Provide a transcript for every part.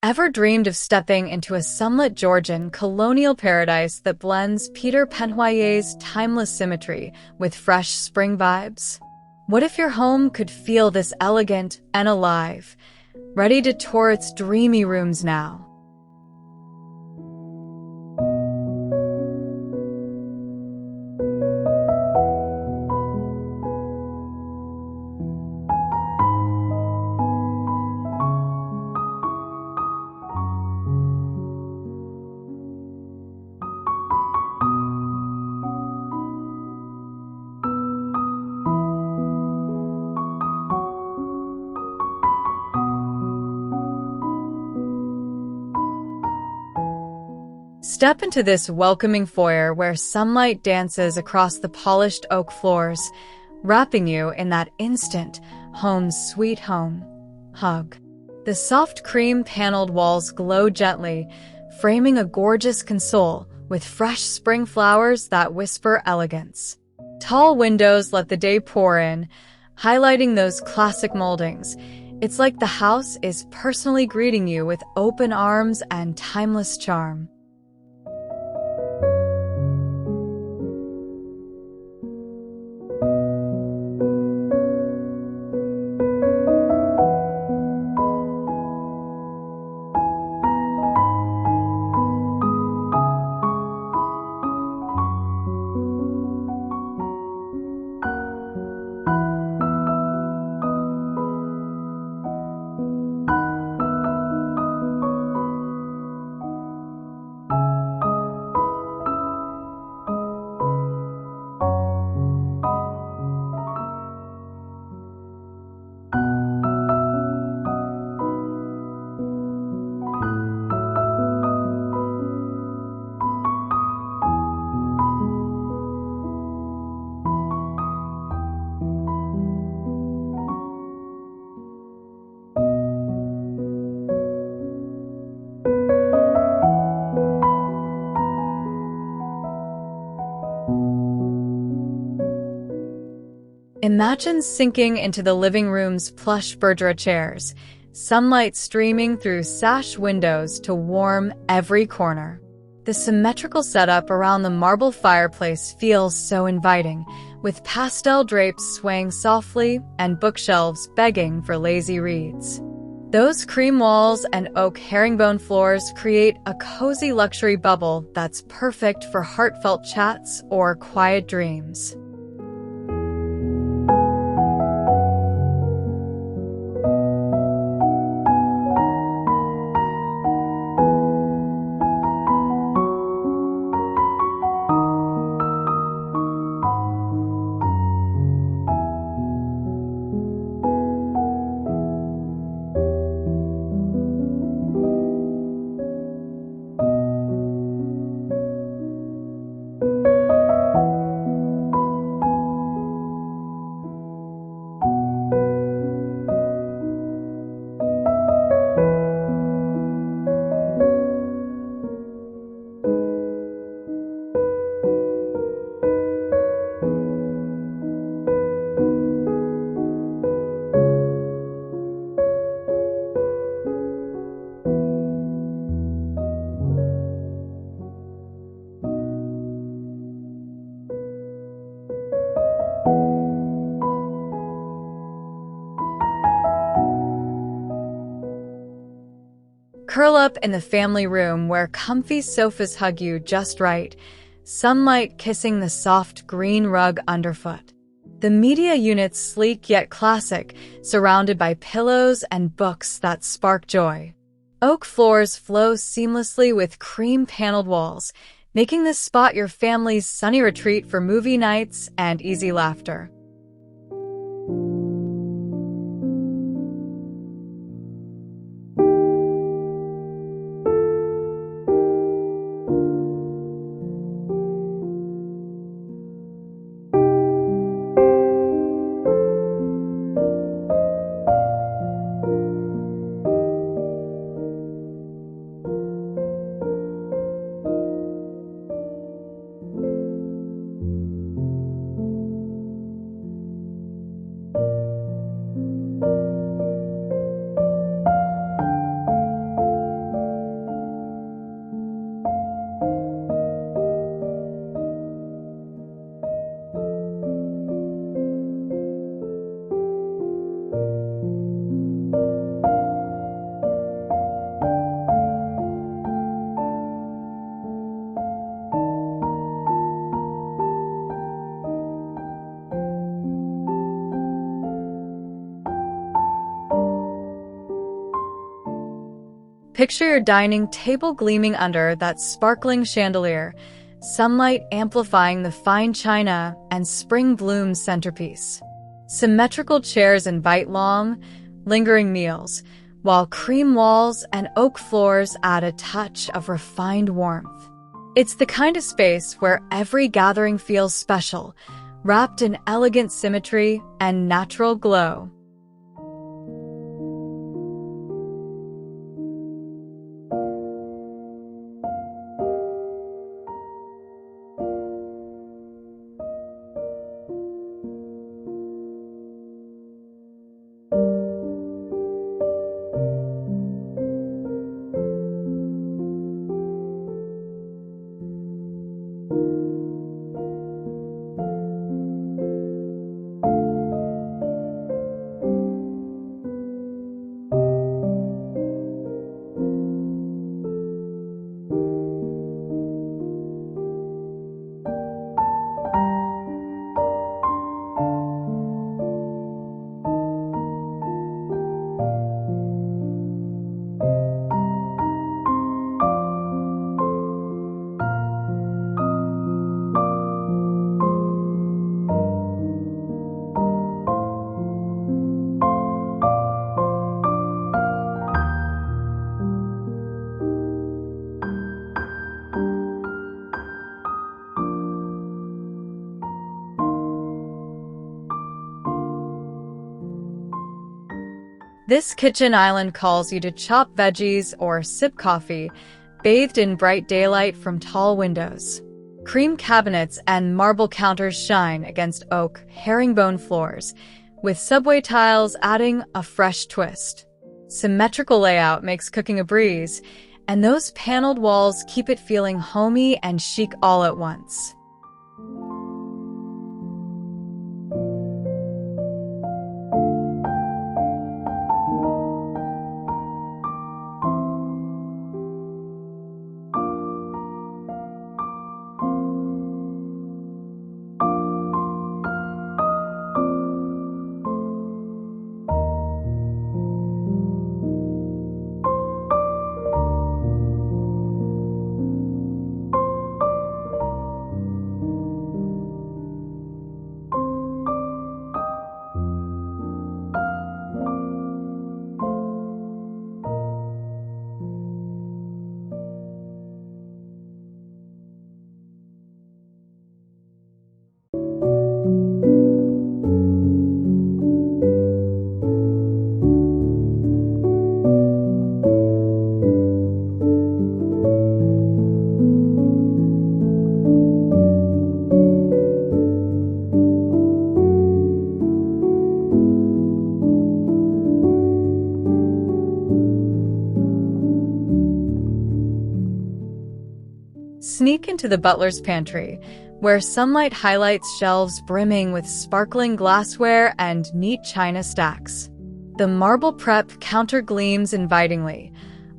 Ever dreamed of stepping into a sunlit Georgian colonial paradise that blends Peter Pennoyer's timeless symmetry with fresh spring vibes? What if your home could feel this elegant and alive, ready to tour its dreamy rooms now? Step into this welcoming foyer where sunlight dances across the polished oak floors, wrapping you in that instant home sweet home hug. The soft cream-paneled walls glow gently, framing a gorgeous console with fresh spring flowers that whisper elegance. Tall windows let the day pour in, highlighting those classic moldings. It's like the house is personally greeting you with open arms and timeless charm. Imagine sinking into the living room's plush Bergera chairs, sunlight streaming through sash windows to warm every corner. The symmetrical setup around the marble fireplace feels so inviting, with pastel drapes swaying softly and bookshelves begging for lazy reads. Those cream walls and oak herringbone floors create a cozy luxury bubble that's perfect for heartfelt chats or quiet dreams. Curl up in the family room where comfy sofas hug you just right, sunlight kissing the soft green rug underfoot. The media unit's sleek yet classic, surrounded by pillows and books that spark joy. Oak floors flow seamlessly with cream-paneled walls, making this spot your family's sunny retreat for movie nights and easy laughter. Picture your dining table gleaming under that sparkling chandelier, sunlight amplifying the fine china and spring bloom's centerpiece. Symmetrical chairs invite long, lingering meals, while cream walls and oak floors add a touch of refined warmth. It's the kind of space where every gathering feels special, wrapped in elegant symmetry and natural glow. This kitchen island calls you to chop veggies or sip coffee, bathed in bright daylight from tall windows. Cream cabinets and marble counters shine against oak, herringbone floors, with subway tiles adding a fresh twist. Symmetrical layout makes cooking a breeze, and those paneled walls keep it feeling homey and chic all at once. Sneak into the butler's pantry, where sunlight highlights shelves brimming with sparkling glassware and neat china stacks. The marble prep counter gleams invitingly,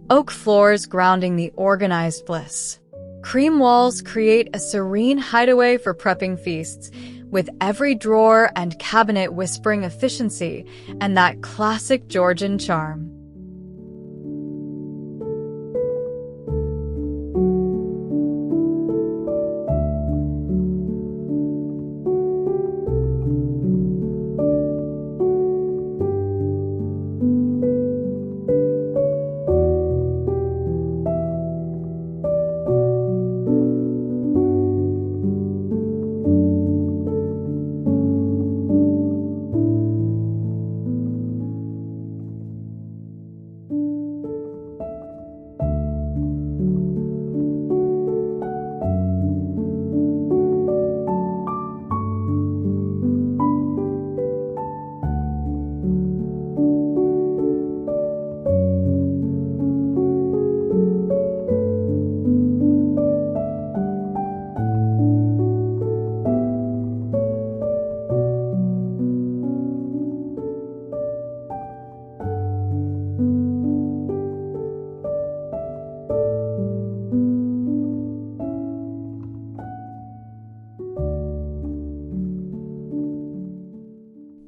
oak floors grounding the organized bliss. Cream walls create a serene hideaway for prepping feasts, with every drawer and cabinet whispering efficiency and that classic Georgian charm.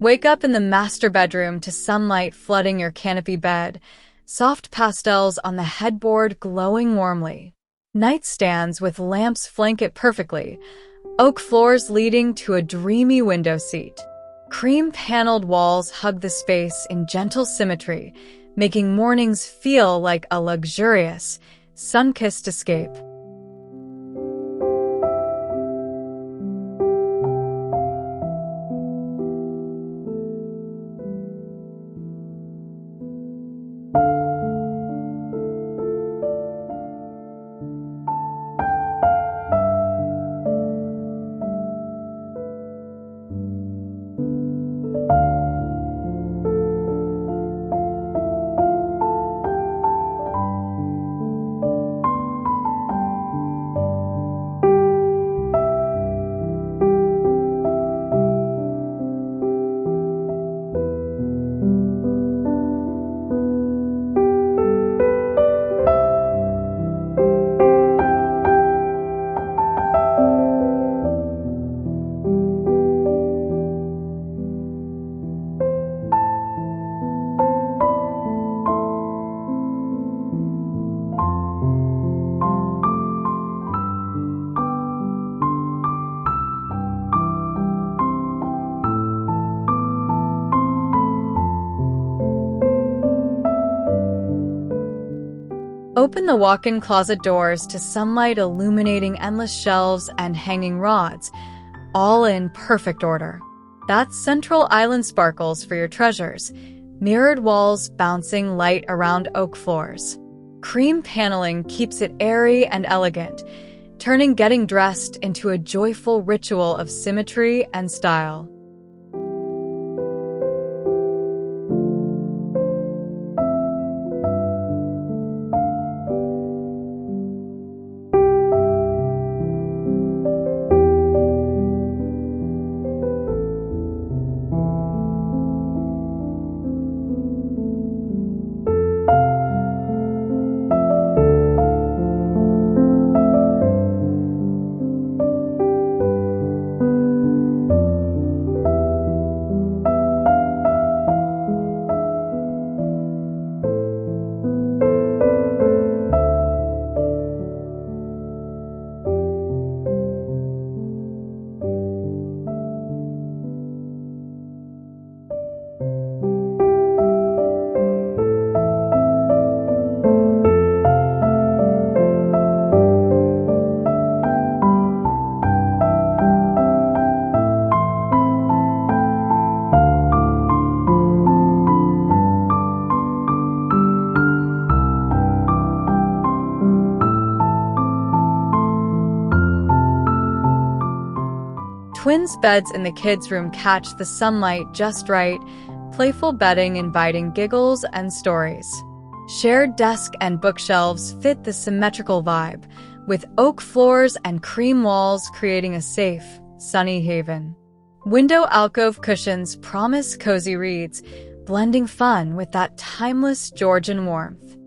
Wake up in the master bedroom to sunlight flooding your canopy bed, soft pastels on the headboard glowing warmly. Nightstands with lamps flank it perfectly, oak floors leading to a dreamy window seat. Cream-paneled walls hug the space in gentle symmetry, making mornings feel like a luxurious, sun-kissed escape. Open the walk-in closet doors to sunlight illuminating endless shelves and hanging rods, all in perfect order. That's central island sparkles for your treasures, mirrored walls bouncing light around oak floors. Cream paneling keeps it airy and elegant, turning getting dressed into a joyful ritual of symmetry and style. Twins' beds in the kids' room catch the sunlight just right, playful bedding inviting giggles and stories. Shared desk and bookshelves fit the symmetrical vibe, with oak floors and cream walls creating a safe, sunny haven. Window alcove cushions promise cozy reads, blending fun with that timeless Georgian warmth.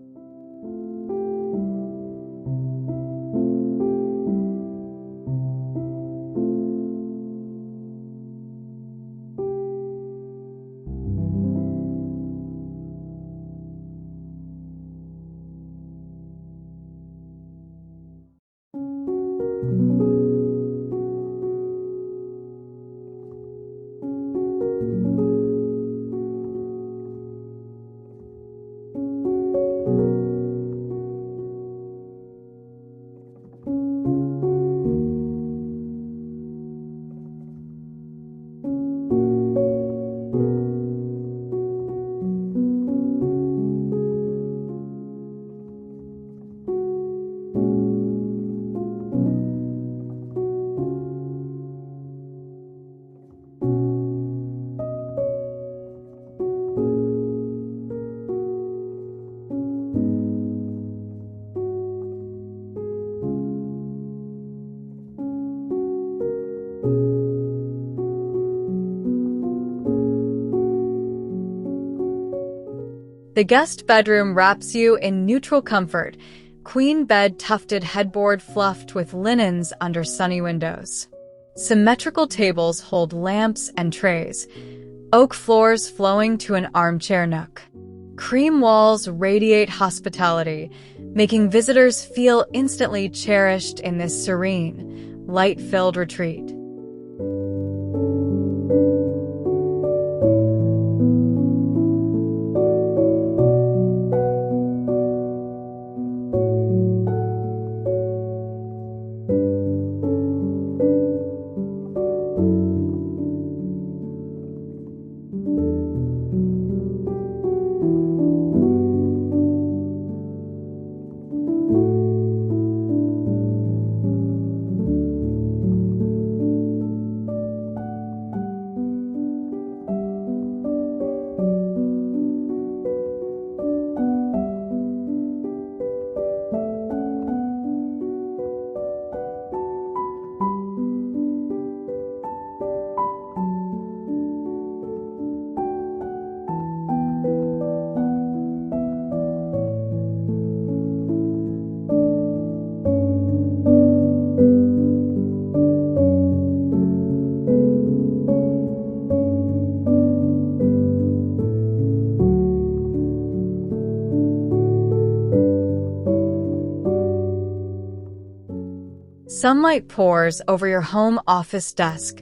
The guest bedroom wraps you in neutral comfort, queen bed tufted headboard fluffed with linens under sunny windows. Symmetrical tables hold lamps and trays, oak floors flowing to an armchair nook. Cream walls radiate hospitality, making visitors feel instantly cherished in this serene, light-filled retreat. Sunlight pours over your home office desk,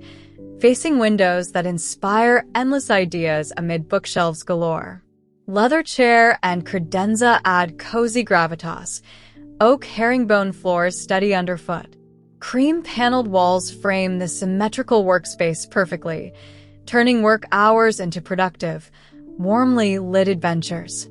facing windows that inspire endless ideas amid bookshelves galore. Leather chair and credenza add cozy gravitas. Oak herringbone floors steady underfoot. Cream-paneled walls frame the symmetrical workspace perfectly, turning work hours into productive, warmly lit adventures.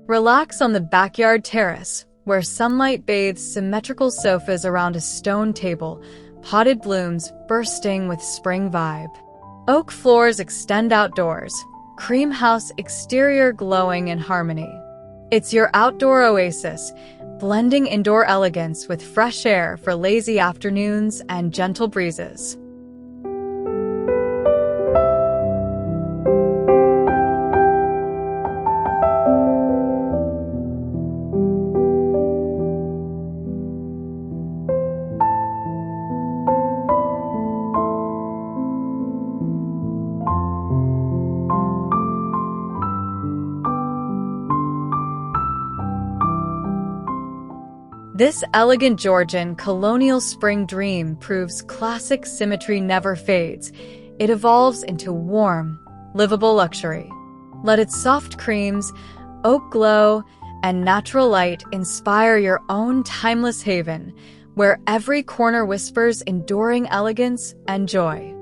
Relax on the backyard terrace, where sunlight bathes symmetrical sofas around a stone table, potted blooms bursting with spring vibe. Oak floors extend outdoors, cream house exterior glowing in harmony. It's your outdoor oasis, blending indoor elegance with fresh air for lazy afternoons and gentle breezes. This elegant Georgian Colonial Spring Dream proves classic symmetry never fades. It evolves into warm, livable luxury. Let its soft creams, oak glow, and natural light inspire your own timeless haven, where every corner whispers enduring elegance and joy.